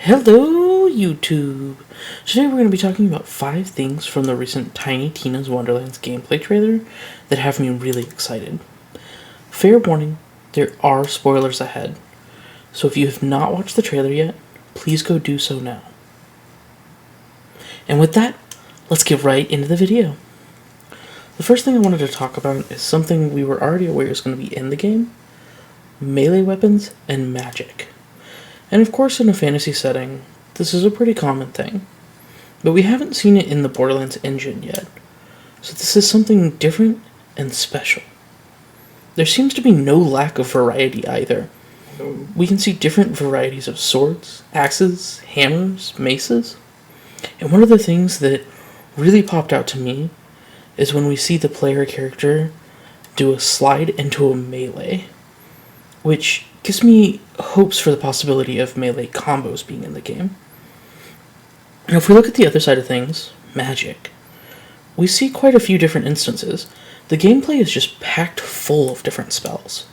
Hello, YouTube! Today we're going to be talking about 5 things from the recent Tiny Tina's Wonderlands gameplay trailer that have me really excited. Fair warning, there are spoilers ahead, so if you have not watched the trailer yet, please go do so now. And with that, let's get right into the video. The first thing I wanted to talk about is something we were already aware is going to be in the game: melee weapons and magic. And of course, in a fantasy setting, this is a pretty common thing, but we haven't seen it in the Borderlands engine yet, so this is something different and special. There seems to be no lack of variety either. We can see different varieties of swords, axes, hammers, maces, and one of the things that really popped out to me is when we see the player character do a slide into a melee, which gives me hopes for the possibility of melee combos being in the game. Now, if we look at the other side of things, magic, we see quite a few different instances. The gameplay is just packed full of different spells.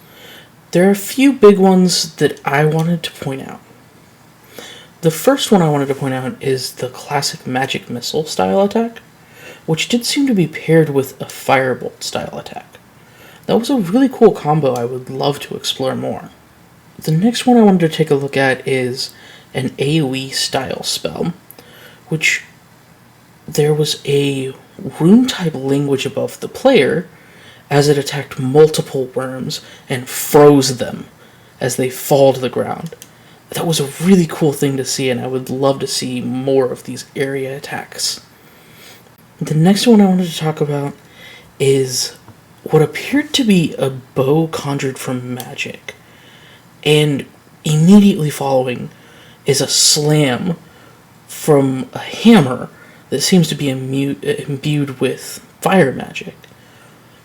There are a few big ones that I wanted to point out. The first one I wanted to point out is the classic magic missile style attack, which did seem to be paired with a firebolt style attack. That was a really cool combo I would love to explore more. The next one I wanted to take a look at is an AoE style spell, which there was a rune type language above the player as it attacked multiple worms and froze them as they fall to the ground. That was a really cool thing to see, and I would love to see more of these area attacks. The next one I wanted to talk about is what appeared to be a bow conjured from magic, and immediately following is a slam from a hammer that seems to be imbued with fire magic.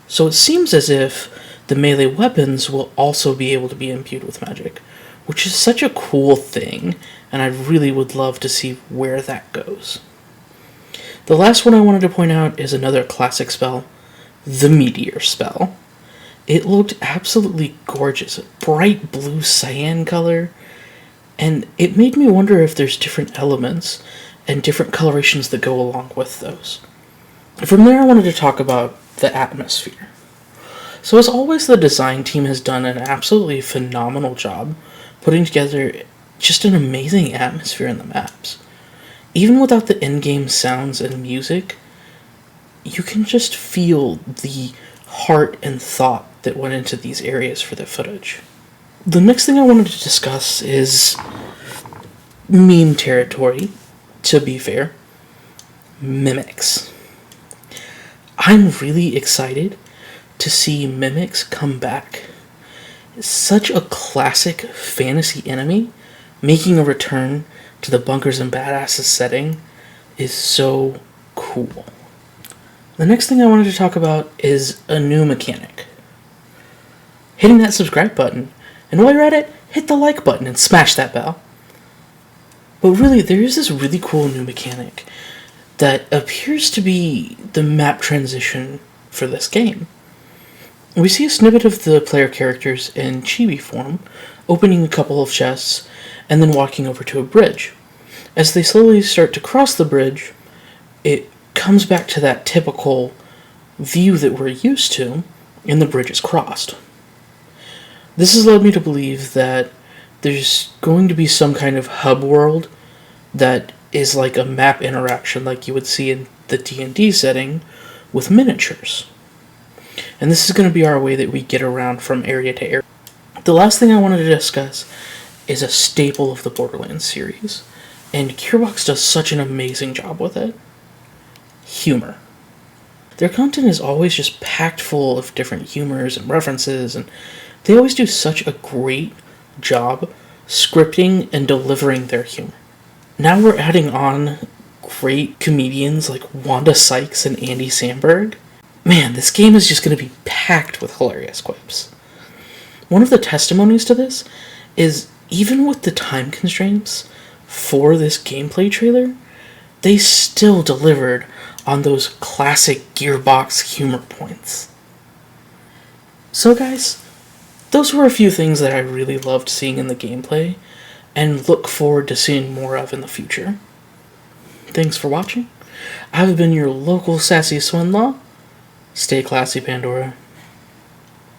So it seems as if the melee weapons will also be able to be imbued with magic, which is such a cool thing, and I really would love to see where that goes. The last one I wanted to point out is another classic spell, the Meteor Spell. It looked absolutely gorgeous, a bright blue cyan color, and it made me wonder if there's different elements and different colorations that go along with those. From there, I wanted to talk about the atmosphere. So as always, the design team has done an absolutely phenomenal job putting together just an amazing atmosphere in the maps. Even without the in-game sounds and music, you can just feel the heart and thought that went into these areas for the footage. The next thing I wanted to discuss is meme territory, to be fair. Mimics. I'm really excited to see mimics come back. Such a classic fantasy enemy making a return to the Bunkers and Badasses setting is so cool. The next thing I wanted to talk about is a new mechanic. Hitting that subscribe button, and while you're at it, hit the like button and smash that bell. But really, there is this really cool new mechanic that appears to be the map transition for this game. We see a snippet of the player characters in chibi form, opening a couple of chests, and then walking over to a bridge. As they slowly start to cross the bridge, it comes back to that typical view that we're used to, and the bridge is crossed. This has led me to believe that there's going to be some kind of hub world that is like a map interaction like you would see in the D&D setting with miniatures. And this is going to be our way that we get around from area to area. The last thing I wanted to discuss is a staple of the Borderlands series, and Gearbox does such an amazing job with it. Humor. Their content is always just packed full of different humors and references, and they always do such a great job scripting and delivering their humor. Now we're adding on great comedians like Wanda Sykes and Andy Samberg. Man, this game is just going to be packed with hilarious quips. One of the testimonies to this is, even with the time constraints for this gameplay trailer, they still delivered on those classic Gearbox humor points. So guys, those were a few things that I really loved seeing in the gameplay, and look forward to seeing more of in the future. Thanks for watching. I've been your local sassy swinlaw. Stay classy, Pandora.